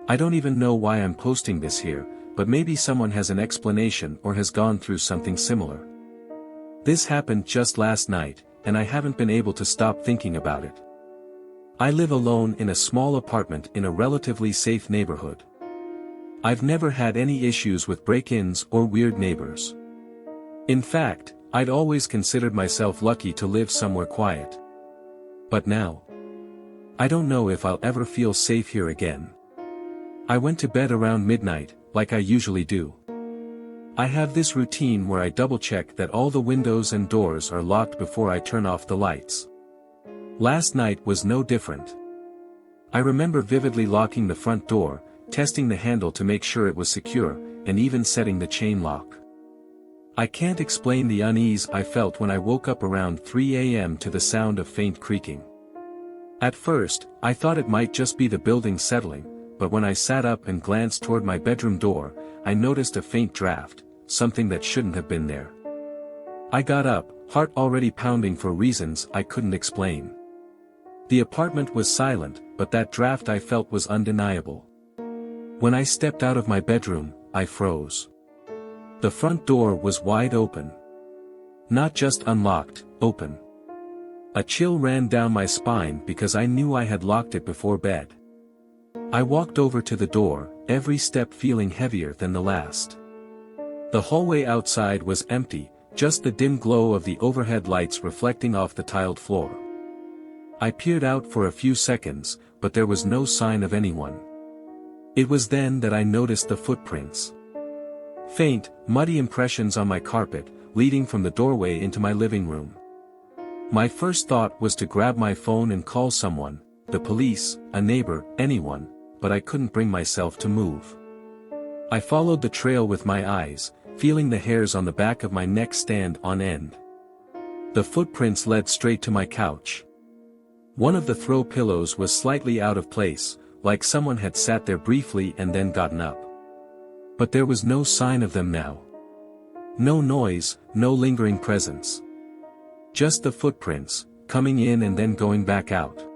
I don't even know why I'm posting this here, but maybe someone has an explanation or has gone through something similar. This happened just last night, and I haven't been able to stop thinking about it. I live alone in a small apartment in a relatively safe neighborhood. I've never had any issues with break-ins or weird neighbors. In fact, I'd always considered myself lucky to live somewhere quiet. But now, I don't know if I'll ever feel safe here again. I went to bed around midnight, like I usually do. I have this routine where I double-check that all the windows and doors are locked before I turn off the lights. Last night was no different. I remember vividly locking the front door, testing the handle to make sure it was secure, and even setting the chain lock. I can't explain the unease I felt when I woke up around 3 a.m. to the sound of faint creaking. At first, I thought it might just be the building settling, but when I sat up and glanced toward my bedroom door, I noticed a faint draft, something that shouldn't have been there. I got up, heart already pounding for reasons I couldn't explain. The apartment was silent, but that draft I felt was undeniable. When I stepped out of my bedroom, I froze. The front door was wide open. Not just unlocked, open. A chill ran down my spine because I knew I had locked it before bed. I walked over to the door, every step feeling heavier than the last. The hallway outside was empty, just the dim glow of the overhead lights reflecting off the tiled floor. I peered out for a few seconds, but there was no sign of anyone. It was then that I noticed the footprints. Faint, muddy impressions on my carpet, leading from the doorway into my living room. My first thought was to grab my phone and call someone, the police, a neighbor, anyone, but I couldn't bring myself to move. I followed the trail with my eyes, feeling the hairs on the back of my neck stand on end. The footprints led straight to my couch. One of the throw pillows was slightly out of place, like someone had sat there briefly and then gotten up. But there was no sign of them now. No noise, no lingering presence. Just the footprints, coming in and then going back out.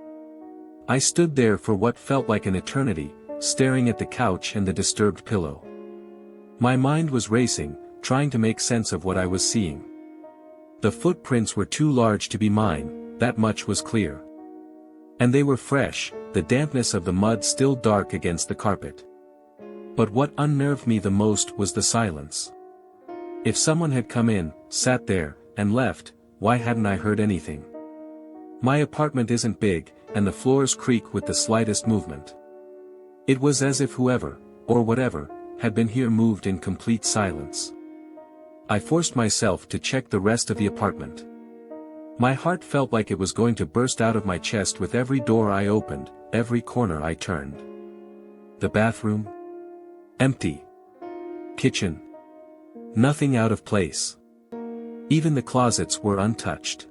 I stood there for what felt like an eternity, staring at the couch and the disturbed pillow. My mind was racing, trying to make sense of what I was seeing. The footprints were too large to be mine, that much was clear. And they were fresh, the dampness of the mud still dark against the carpet. But what unnerved me the most was the silence. If someone had come in, sat there, and left, why hadn't I heard anything? My apartment isn't big, and the floors creak with the slightest movement. It was as if whoever, or whatever, had been here moved in complete silence. I forced myself to check the rest of the apartment. My heart felt like it was going to burst out of my chest with every door I opened, every corner I turned. The bathroom? Empty. Kitchen? Nothing out of place. Even the closets were untouched.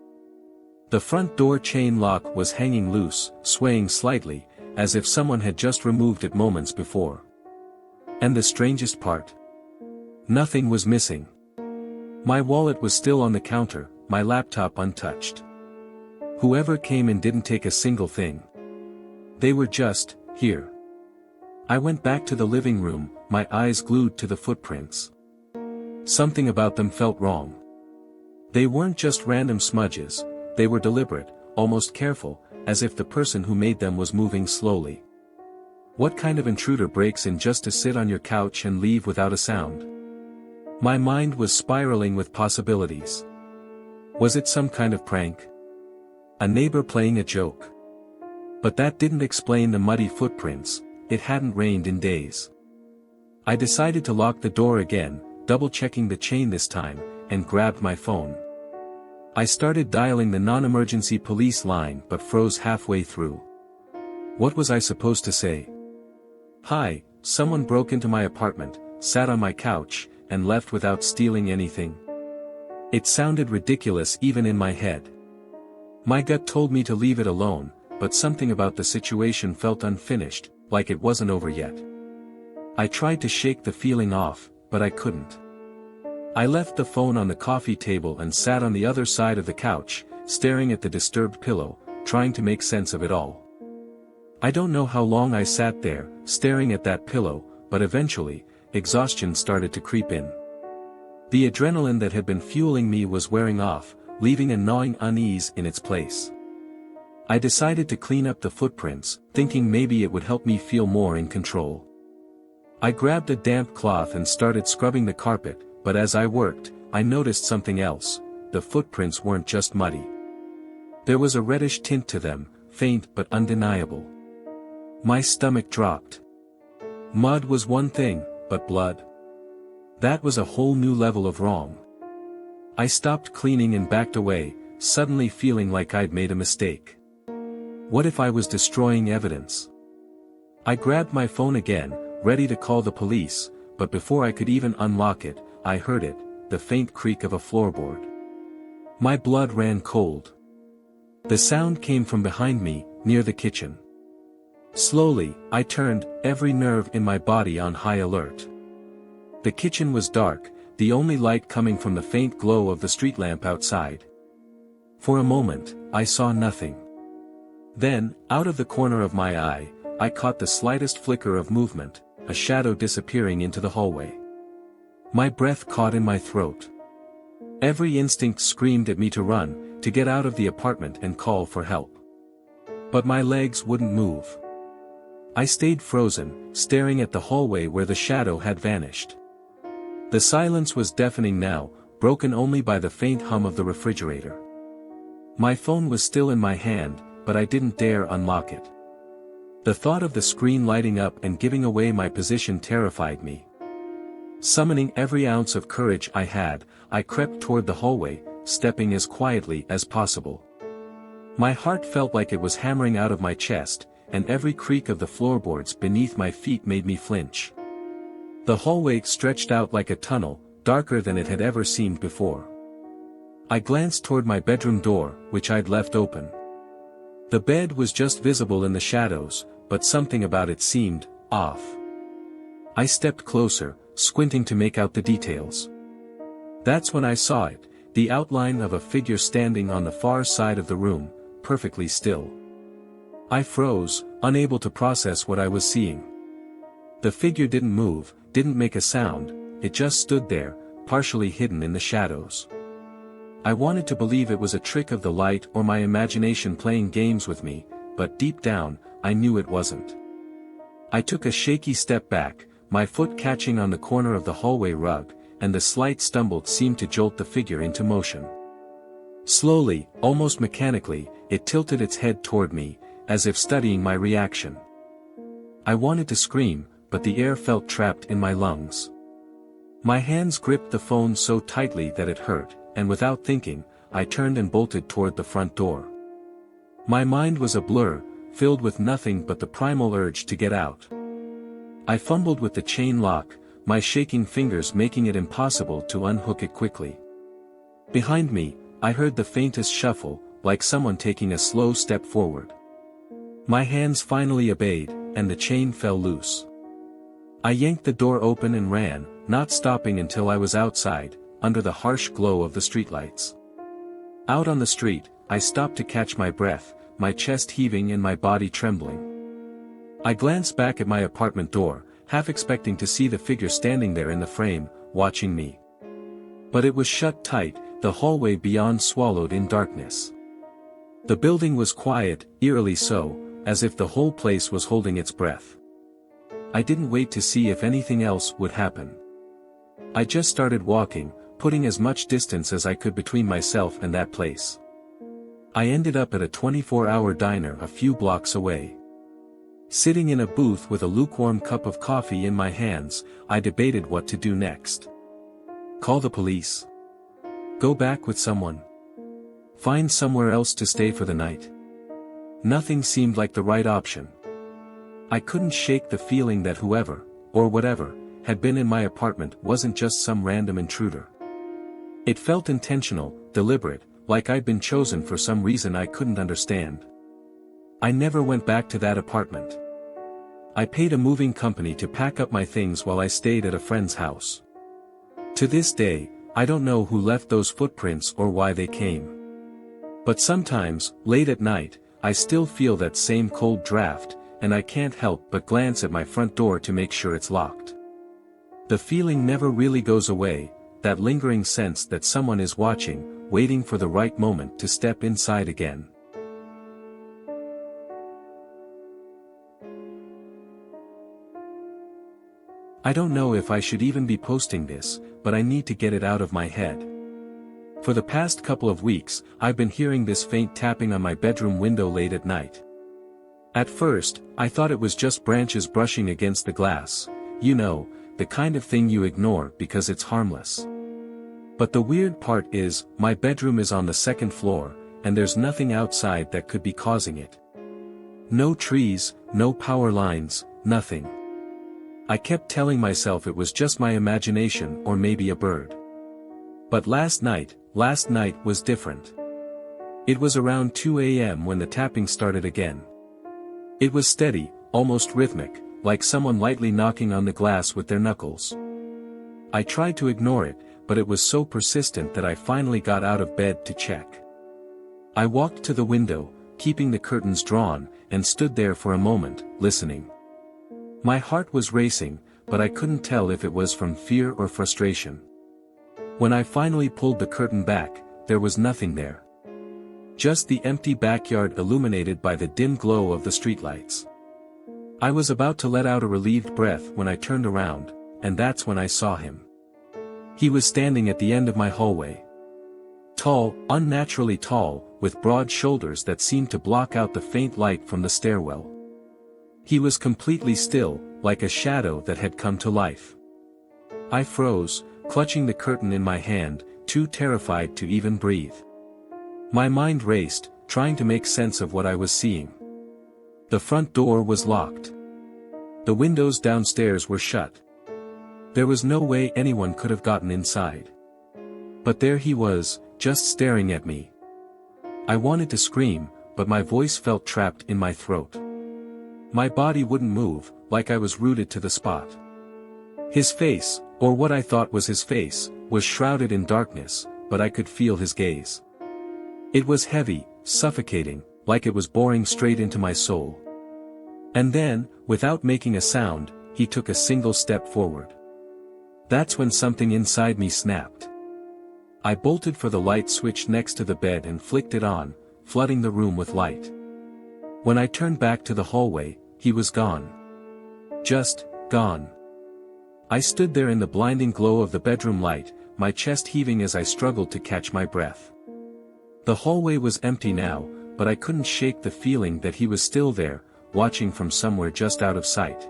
The front door chain lock was hanging loose, swaying slightly, as if someone had just removed it moments before. And the strangest part? Nothing was missing. My wallet was still on the counter, my laptop untouched. Whoever came in didn't take a single thing. They were just here. I went back to the living room, my eyes glued to the footprints. Something about them felt wrong. They weren't just random smudges, they were deliberate, almost careful, as if the person who made them was moving slowly. What kind of intruder breaks in just to sit on your couch and leave without a sound? My mind was spiraling with possibilities. Was it some kind of prank? A neighbor playing a joke? But that didn't explain the muddy footprints, it hadn't rained in days. I decided to lock the door again, double-checking the chain this time, and grabbed my phone. I started dialing the non-emergency police line but froze halfway through. What was I supposed to say? Hi, someone broke into my apartment, sat on my couch, and left without stealing anything. It sounded ridiculous even in my head. My gut told me to leave it alone, but something about the situation felt unfinished, like it wasn't over yet. I tried to shake the feeling off, but I couldn't. I left the phone on the coffee table and sat on the other side of the couch, staring at the disturbed pillow, trying to make sense of it all. I don't know how long I sat there, staring at that pillow, but eventually, exhaustion started to creep in. The adrenaline that had been fueling me was wearing off, leaving a gnawing unease in its place. I decided to clean up the footprints, thinking maybe it would help me feel more in control. I grabbed a damp cloth and started scrubbing the carpet, but as I worked, I noticed something else. The footprints weren't just muddy. There was a reddish tint to them, faint but undeniable. My stomach dropped. Mud was one thing, but blood? That was a whole new level of wrong. I stopped cleaning and backed away, suddenly feeling like I'd made a mistake. What if I was destroying evidence? I grabbed my phone again, ready to call the police, but before I could even unlock it, I heard it, the faint creak of a floorboard. My blood ran cold. The sound came from behind me, near the kitchen. Slowly, I turned, every nerve in my body on high alert. The kitchen was dark, the only light coming from the faint glow of the street lamp outside. For a moment, I saw nothing. Then, out of the corner of my eye, I caught the slightest flicker of movement, a shadow disappearing into the hallway. My breath caught in my throat. Every instinct screamed at me to run, to get out of the apartment and call for help. But my legs wouldn't move. I stayed frozen, staring at the hallway where the shadow had vanished. The silence was deafening now, broken only by the faint hum of the refrigerator. My phone was still in my hand, but I didn't dare unlock it. The thought of the screen lighting up and giving away my position terrified me. Summoning every ounce of courage I had, I crept toward the hallway, stepping as quietly as possible. My heart felt like it was hammering out of my chest, and every creak of the floorboards beneath my feet made me flinch. The hallway stretched out like a tunnel, darker than it had ever seemed before. I glanced toward my bedroom door, which I'd left open. The bed was just visible in the shadows, but something about it seemed off. I stepped closer, squinting to make out the details. That's when I saw it, the outline of a figure standing on the far side of the room, perfectly still. I froze, unable to process what I was seeing. The figure didn't move, didn't make a sound, it just stood there, partially hidden in the shadows. I wanted to believe it was a trick of the light or my imagination playing games with me, but deep down, I knew it wasn't. I took a shaky step back, my foot catching on the corner of the hallway rug, and the slight stumble seemed to jolt the figure into motion. Slowly, almost mechanically, it tilted its head toward me, as if studying my reaction. I wanted to scream, but the air felt trapped in my lungs. My hands gripped the phone so tightly that it hurt, and without thinking, I turned and bolted toward the front door. My mind was a blur, filled with nothing but the primal urge to get out. I fumbled with the chain lock, my shaking fingers making it impossible to unhook it quickly. Behind me, I heard the faintest shuffle, like someone taking a slow step forward. My hands finally obeyed, and the chain fell loose. I yanked the door open and ran, not stopping until I was outside, under the harsh glow of the streetlights. Out on the street, I stopped to catch my breath, my chest heaving and my body trembling. I glanced back at my apartment door, half expecting to see the figure standing there in the frame, watching me. But it was shut tight, the hallway beyond swallowed in darkness. The building was quiet, eerily so, as if the whole place was holding its breath. I didn't wait to see if anything else would happen. I just started walking, putting as much distance as I could between myself and that place. I ended up at a 24-hour diner a few blocks away. Sitting in a booth with a lukewarm cup of coffee in my hands, I debated what to do next. Call the police? Go back with someone? Find somewhere else to stay for the night? Nothing seemed like the right option. I couldn't shake the feeling that whoever, or whatever, had been in my apartment wasn't just some random intruder. It felt intentional, deliberate, like I'd been chosen for some reason I couldn't understand. I never went back to that apartment. I paid a moving company to pack up my things while I stayed at a friend's house. To this day, I don't know who left those footprints or why they came. But sometimes, late at night, I still feel that same cold draft, and I can't help but glance at my front door to make sure it's locked. The feeling never really goes away, that lingering sense that someone is watching, waiting for the right moment to step inside again. I don't know if I should even be posting this, but I need to get it out of my head. For the past couple of weeks, I've been hearing this faint tapping on my bedroom window late at night. At first, I thought it was just branches brushing against the glass, you know, the kind of thing you ignore because it's harmless. But the weird part is, my bedroom is on the second floor, and there's nothing outside that could be causing it. No trees, no power lines, nothing. I kept telling myself it was just my imagination or maybe a bird. But last night was different. It was around 2 a.m. when the tapping started again. It was steady, almost rhythmic, like someone lightly knocking on the glass with their knuckles. I tried to ignore it, but it was so persistent that I finally got out of bed to check. I walked to the window, keeping the curtains drawn, and stood there for a moment, listening. My heart was racing, but I couldn't tell if it was from fear or frustration. When I finally pulled the curtain back, there was nothing there. Just the empty backyard illuminated by the dim glow of the streetlights. I was about to let out a relieved breath when I turned around, and that's when I saw him. He was standing at the end of my hallway. Tall, unnaturally tall, with broad shoulders that seemed to block out the faint light from the stairwell. He was completely still, like a shadow that had come to life. I froze, clutching the curtain in my hand, too terrified to even breathe. My mind raced, trying to make sense of what I was seeing. The front door was locked. The windows downstairs were shut. There was no way anyone could have gotten inside. But there he was, just staring at me. I wanted to scream, but my voice felt trapped in my throat. My body wouldn't move, like I was rooted to the spot. His face, or what I thought was his face, was shrouded in darkness, but I could feel his gaze. It was heavy, suffocating, like it was boring straight into my soul. And then, without making a sound, he took a single step forward. That's when something inside me snapped. I bolted for the light switch next to the bed and flicked it on, flooding the room with light. When I turned back to the hallway, he was gone. Just, gone. I stood there in the blinding glow of the bedroom light, my chest heaving as I struggled to catch my breath. The hallway was empty now, but I couldn't shake the feeling that he was still there, watching from somewhere just out of sight.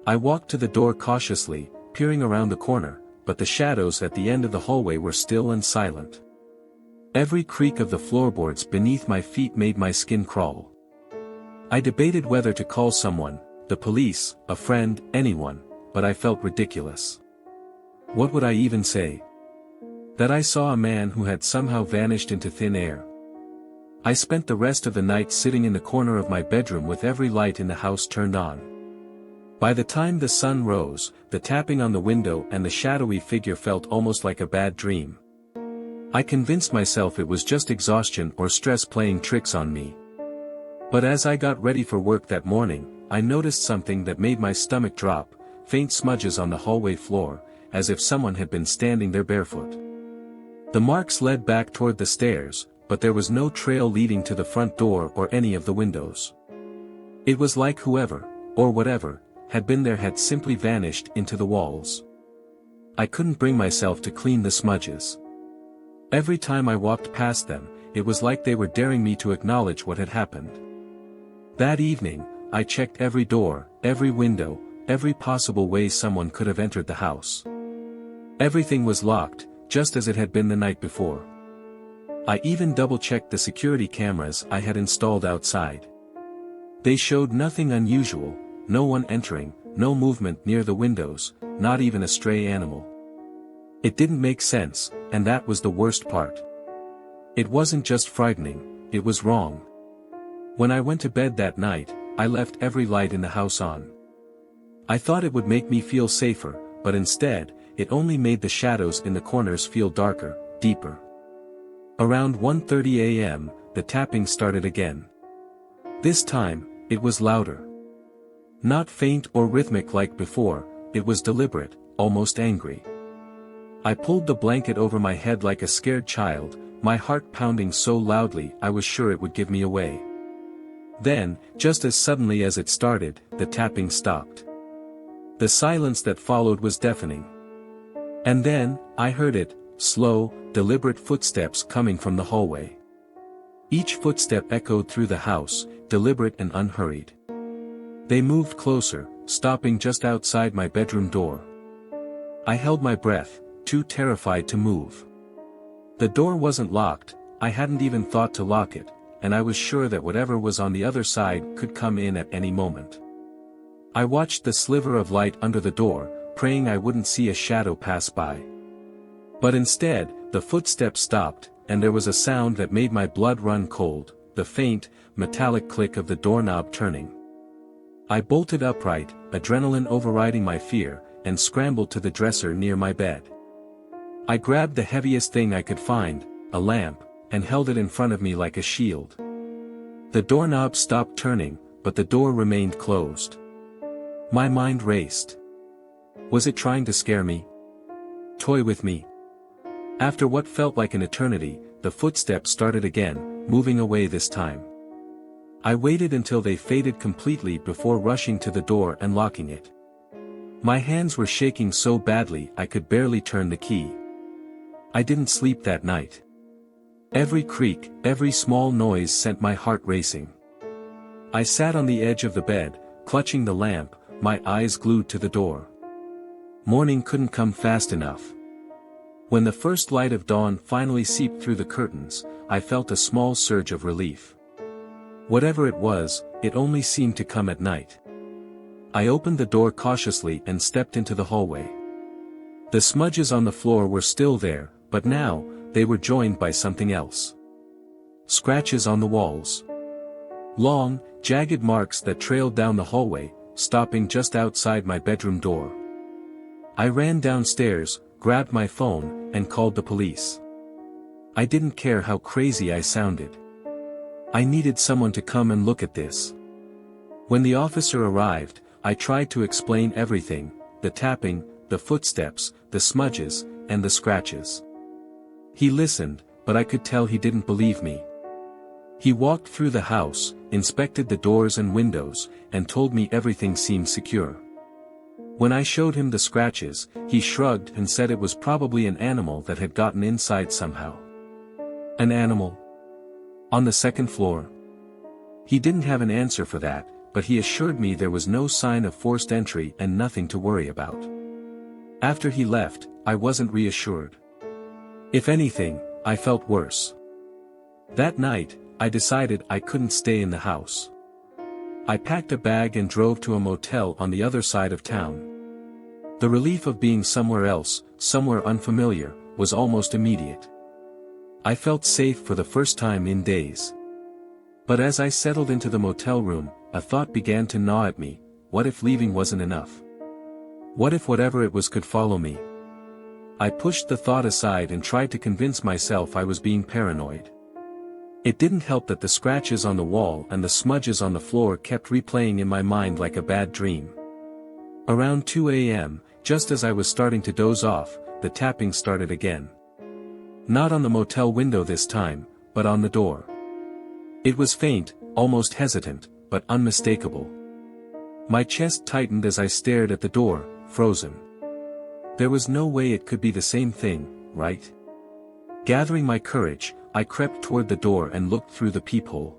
I walked to the door cautiously, peering around the corner, but the shadows at the end of the hallway were still and silent. Every creak of the floorboards beneath my feet made my skin crawl. I debated whether to call someone, the police, a friend, anyone, but I felt ridiculous. What would I even say? That I saw a man who had somehow vanished into thin air. I spent the rest of the night sitting in the corner of my bedroom with every light in the house turned on. By the time the sun rose, the tapping on the window and the shadowy figure felt almost like a bad dream. I convinced myself it was just exhaustion or stress playing tricks on me. But as I got ready for work that morning, I noticed something that made my stomach drop, faint smudges on the hallway floor, as if someone had been standing there barefoot. The marks led back toward the stairs, but there was no trail leading to the front door or any of the windows. It was like whoever, or whatever, had been there had simply vanished into the walls. I couldn't bring myself to clean the smudges. Every time I walked past them, it was like they were daring me to acknowledge what had happened. That evening, I checked every door, every window, every possible way someone could have entered the house. Everything was locked, just as it had been the night before. I even double-checked the security cameras I had installed outside. They showed nothing unusual, no one entering, no movement near the windows, not even a stray animal. It didn't make sense, and that was the worst part. It wasn't just frightening, it was wrong. When I went to bed that night, I left every light in the house on. I thought it would make me feel safer, but instead, it only made the shadows in the corners feel darker, deeper. Around 1:30 a.m., the tapping started again. This time, it was louder. Not faint or rhythmic like before, it was deliberate, almost angry. I pulled the blanket over my head like a scared child, my heart pounding so loudly I was sure it would give me away. Then, just as suddenly as it started, the tapping stopped. The silence that followed was deafening. And then, I heard it, slow, deliberate footsteps coming from the hallway. Each footstep echoed through the house, deliberate and unhurried. They moved closer, stopping just outside my bedroom door. I held my breath, too terrified to move. The door wasn't locked, I hadn't even thought to lock it, and I was sure that whatever was on the other side could come in at any moment. I watched the sliver of light under the door, praying I wouldn't see a shadow pass by. But instead, the footsteps stopped, and there was a sound that made my blood run cold, the faint, metallic click of the doorknob turning. I bolted upright, adrenaline overriding my fear, and scrambled to the dresser near my bed. I grabbed the heaviest thing I could find, a lamp, and held it in front of me like a shield. The doorknob stopped turning, but the door remained closed. My mind raced. Was it trying to scare me? Toy with me? After what felt like an eternity, the footsteps started again, moving away this time. I waited until they faded completely before rushing to the door and locking it. My hands were shaking so badly I could barely turn the key. I didn't sleep that night. Every creak, every small noise sent my heart racing. I sat on the edge of the bed, clutching the lamp, my eyes glued to the door. Morning couldn't come fast enough. When the first light of dawn finally seeped through the curtains, I felt a small surge of relief. Whatever it was, it only seemed to come at night. I opened the door cautiously and stepped into the hallway. The smudges on the floor were still there, but now, they were joined by something else. Scratches on the walls. Long, jagged marks that trailed down the hallway, stopping just outside my bedroom door. I ran downstairs, grabbed my phone, and called the police. I didn't care how crazy I sounded. I needed someone to come and look at this. When the officer arrived, I tried to explain everything, the tapping, the footsteps, the smudges, and the scratches. He listened, but I could tell he didn't believe me. He walked through the house, inspected the doors and windows, and told me everything seemed secure. When I showed him the scratches, he shrugged and said it was probably an animal that had gotten inside somehow. An animal? On the second floor? He didn't have an answer for that, but he assured me there was no sign of forced entry and nothing to worry about. After he left, I wasn't reassured. If anything, I felt worse. That night, I decided I couldn't stay in the house. I packed a bag and drove to a motel on the other side of town. The relief of being somewhere else, somewhere unfamiliar, was almost immediate. I felt safe for the first time in days. But as I settled into the motel room, a thought began to gnaw at me: what if leaving wasn't enough? What if whatever it was could follow me? I pushed the thought aside and tried to convince myself I was being paranoid. It didn't help that the scratches on the wall and the smudges on the floor kept replaying in my mind like a bad dream. Around 2 a.m., just as I was starting to doze off, the tapping started again. Not on the motel window this time, but on the door. It was faint, almost hesitant, but unmistakable. My chest tightened as I stared at the door, frozen. There was no way it could be the same thing, right? Gathering my courage, I crept toward the door and looked through the peephole.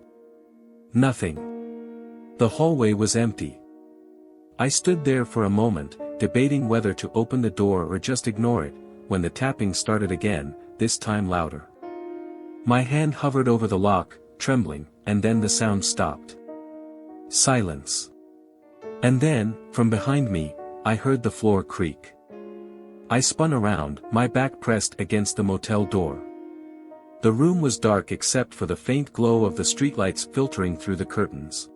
Nothing. The hallway was empty. I stood there for a moment, debating whether to open the door or just ignore it, when the tapping started again, this time louder. My hand hovered over the lock, trembling, and then the sound stopped. Silence. And then, from behind me, I heard the floor creak. I spun around, my back pressed against the motel door. The room was dark except for the faint glow of the streetlights filtering through the curtains.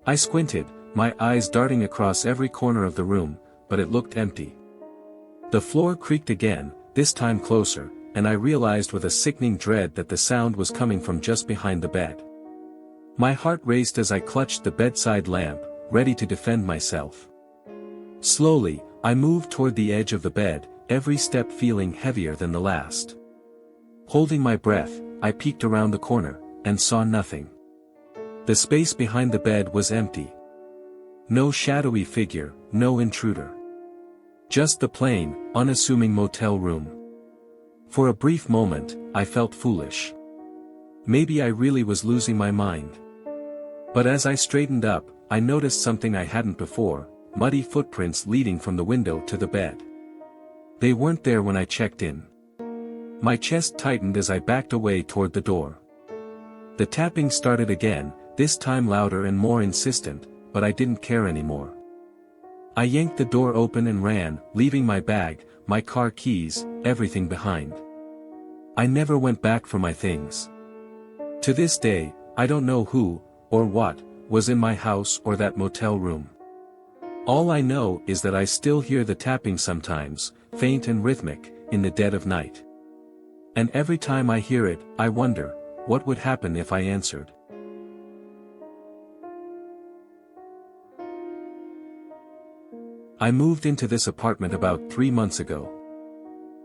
I squinted, my eyes darting across every corner of the room, but it looked empty. The floor creaked again, this time closer, and I realized with a sickening dread that the sound was coming from just behind the bed. My heart raced as I clutched the bedside lamp, ready to defend myself. Slowly, I moved toward the edge of the bed, every step feeling heavier than the last. Holding my breath, I peeked around the corner, and saw nothing. The space behind the bed was empty. No shadowy figure, no intruder. Just the plain, unassuming motel room. For a brief moment, I felt foolish. Maybe I really was losing my mind. But as I straightened up, I noticed something I hadn't before, muddy footprints leading from the window to the bed. They weren't there when I checked in. My chest tightened as I backed away toward the door. The tapping started again, this time louder and more insistent, but I didn't care anymore. I yanked the door open and ran, leaving my bag, my car keys, everything behind. I never went back for my things. To this day, I don't know who, or what, was in my house or that motel room. All I know is that I still hear the tapping sometimes, faint and rhythmic, in the dead of night. And every time I hear it, I wonder, what would happen if I answered? I moved into this apartment about 3 months ago.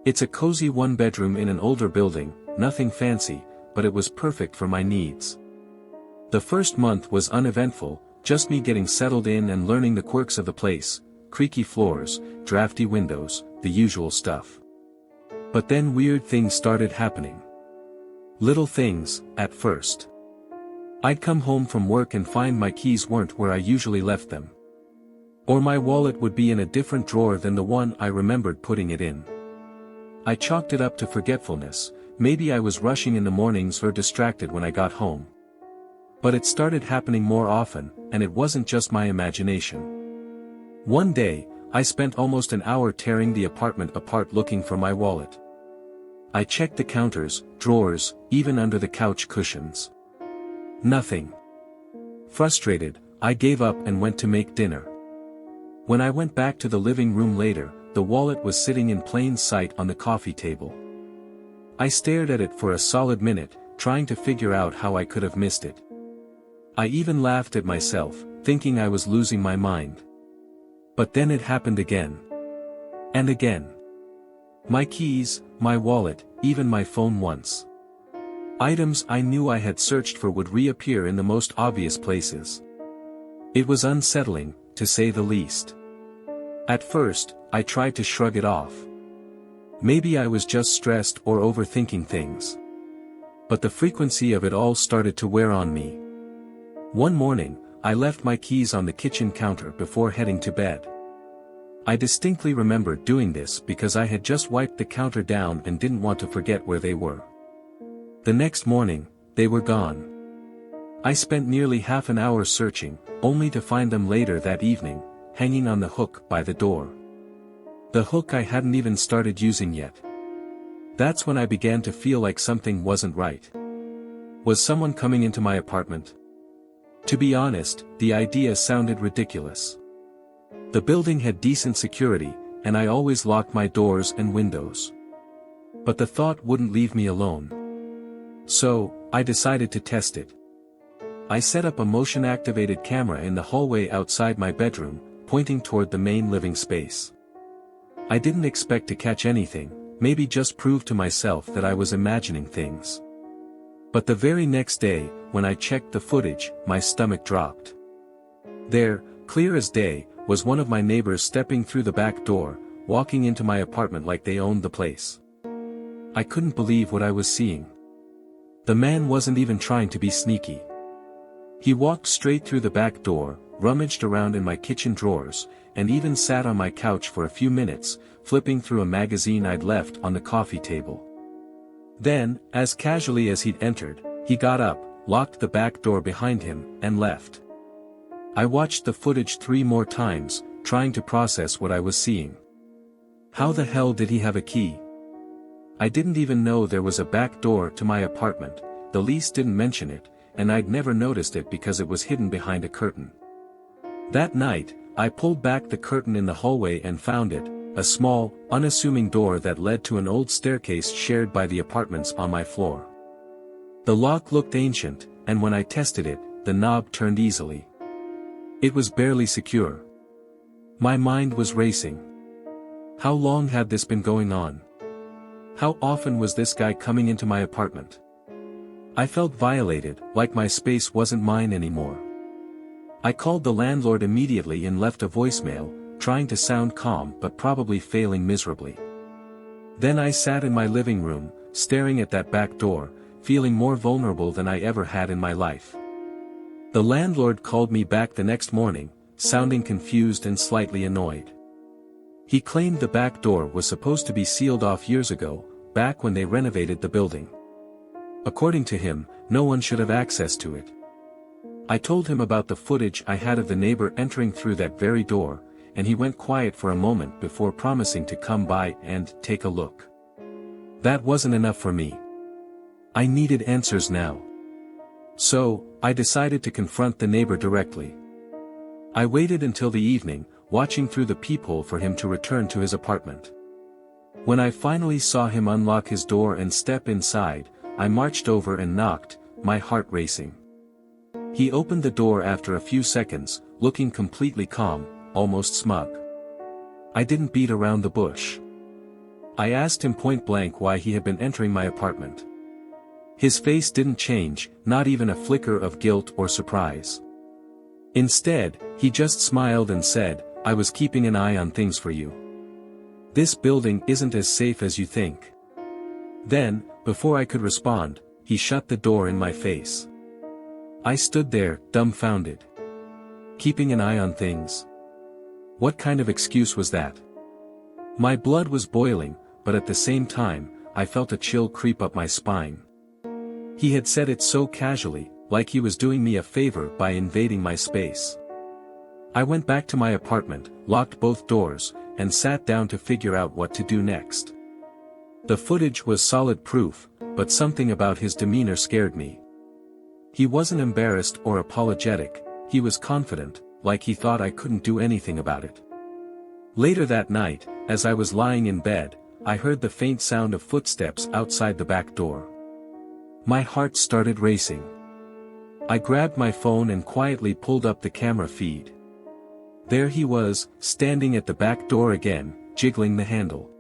It's a cozy one-bedroom in an older building, nothing fancy, but it was perfect for my needs. The first month was uneventful, just me getting settled in and learning the quirks of the place, creaky floors, drafty windows, the usual stuff. But then weird things started happening. Little things, at first. I'd come home from work and find my keys weren't where I usually left them. Or my wallet would be in a different drawer than the one I remembered putting it in. I chalked it up to forgetfulness, maybe I was rushing in the mornings or distracted when I got home. But it started happening more often, and it wasn't just my imagination. One day, I spent almost an hour tearing the apartment apart looking for my wallet. I checked the counters, drawers, even under the couch cushions. Nothing. Frustrated, I gave up and went to make dinner. When I went back to the living room later, the wallet was sitting in plain sight on the coffee table. I stared at it for a solid minute, trying to figure out how I could have missed it. I even laughed at myself, thinking I was losing my mind. But then it happened again. And again. My keys, my wallet, even my phone once. Items I knew I had searched for would reappear in the most obvious places. It was unsettling, to say the least. At first, I tried to shrug it off. Maybe I was just stressed or overthinking things. But the frequency of it all started to wear on me. One morning, I left my keys on the kitchen counter before heading to bed. I distinctly remember doing this because I had just wiped the counter down and didn't want to forget where they were. The next morning, they were gone. I spent nearly half an hour searching, only to find them later that evening, hanging on the hook by the door. The hook I hadn't even started using yet. That's when I began to feel like something wasn't right. Was someone coming into my apartment? To be honest, the idea sounded ridiculous. The building had decent security, and I always locked my doors and windows. But the thought wouldn't leave me alone. So, I decided to test it. I set up a motion-activated camera in the hallway outside my bedroom, pointing toward the main living space. I didn't expect to catch anything, maybe just prove to myself that I was imagining things. But the very next day, when I checked the footage, my stomach dropped. There, clear as day, was one of my neighbors stepping through the back door, walking into my apartment like they owned the place. I couldn't believe what I was seeing. The man wasn't even trying to be sneaky. He walked straight through the back door, rummaged around in my kitchen drawers, and even sat on my couch for a few minutes, flipping through a magazine I'd left on the coffee table. Then, as casually as he'd entered, he got up, locked the back door behind him, and left. I watched the footage 3 more times, trying to process what I was seeing. How the hell did he have a key? I didn't even know there was a back door to my apartment, the lease didn't mention it, and I'd never noticed it because it was hidden behind a curtain. That night, I pulled back the curtain in the hallway and found it, a small, unassuming door that led to an old staircase shared by the apartments on my floor. The lock looked ancient, and when I tested it, the knob turned easily. It was barely secure. My mind was racing. How long had this been going on? How often was this guy coming into my apartment? I felt violated, like my space wasn't mine anymore. I called the landlord immediately and left a voicemail, trying to sound calm but probably failing miserably. Then I sat in my living room, staring at that back door, feeling more vulnerable than I ever had in my life. The landlord called me back the next morning, sounding confused and slightly annoyed. He claimed the back door was supposed to be sealed off years ago, back when they renovated the building. According to him, no one should have access to it. I told him about the footage I had of the neighbor entering through that very door, and he went quiet for a moment before promising to come by and take a look. That wasn't enough for me. I needed answers now. So, I decided to confront the neighbor directly. I waited until the evening, watching through the peephole for him to return to his apartment. When I finally saw him unlock his door and step inside, I marched over and knocked, my heart racing. He opened the door after a few seconds, looking completely calm, almost smug. I didn't beat around the bush. I asked him point blank why he had been entering my apartment. His face didn't change, not even a flicker of guilt or surprise. Instead, he just smiled and said, "I was keeping an eye on things for you. This building isn't as safe as you think." Then, before I could respond, he shut the door in my face. I stood there, dumbfounded. Keeping an eye on things? What kind of excuse was that? My blood was boiling, but at the same time, I felt a chill creep up my spine. He had said it so casually, like he was doing me a favor by invading my space. I went back to my apartment, locked both doors, and sat down to figure out what to do next. The footage was solid proof, but something about his demeanor scared me. He wasn't embarrassed or apologetic, he was confident, like he thought I couldn't do anything about it. Later that night, as I was lying in bed, I heard the faint sound of footsteps outside the back door. My heart started racing. I grabbed my phone and quietly pulled up the camera feed. There he was, standing at the back door again, jiggling the handle.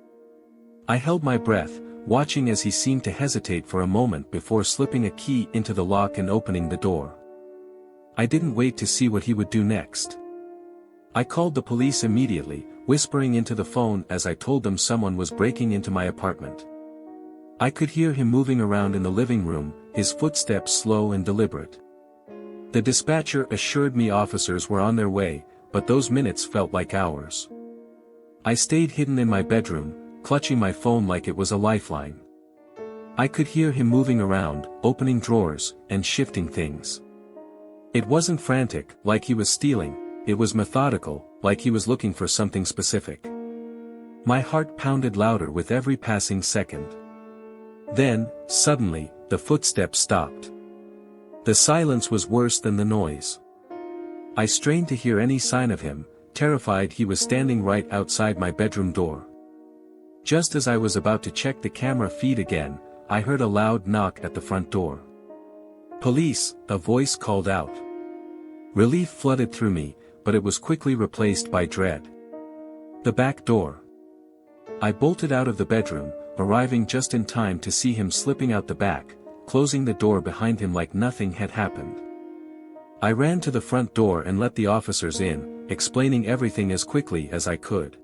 I held my breath, watching as he seemed to hesitate for a moment before slipping a key into the lock and opening the door. I didn't wait to see what he would do next. I called the police immediately, whispering into the phone as I told them someone was breaking into my apartment. I could hear him moving around in the living room, his footsteps slow and deliberate. The dispatcher assured me officers were on their way, but those minutes felt like hours. I stayed hidden in my bedroom, clutching my phone like it was a lifeline. I could hear him moving around, opening drawers, and shifting things. It wasn't frantic, like he was stealing, it was methodical, like he was looking for something specific. My heart pounded louder with every passing second. Then, suddenly, the footsteps stopped. The silence was worse than the noise. I strained to hear any sign of him, terrified he was standing right outside my bedroom door. Just as I was about to check the camera feed again, I heard a loud knock at the front door. "Police," a voice called out. Relief flooded through me, but it was quickly replaced by dread. The back door. I bolted out of the bedroom, arriving just in time to see him slipping out the back, closing the door behind him like nothing had happened. I ran to the front door and let the officers in, explaining everything as quickly as I could.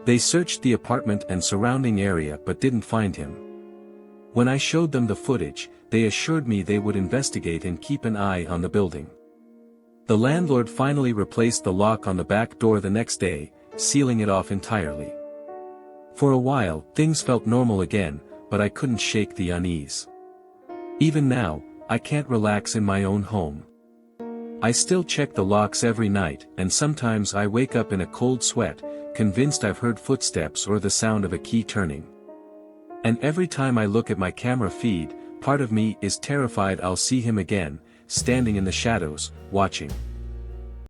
They searched the apartment and surrounding area but didn't find him. When I showed them the footage, they assured me they would investigate and keep an eye on the building. The landlord finally replaced the lock on the back door the next day, sealing it off entirely. For a while, things felt normal again, but I couldn't shake the unease. Even now, I can't relax in my own home. I still check the locks every night, and sometimes I wake up in a cold sweat, convinced I've heard footsteps or the sound of a key turning. And every time I look at my camera feed, part of me is terrified I'll see him again, standing in the shadows, watching.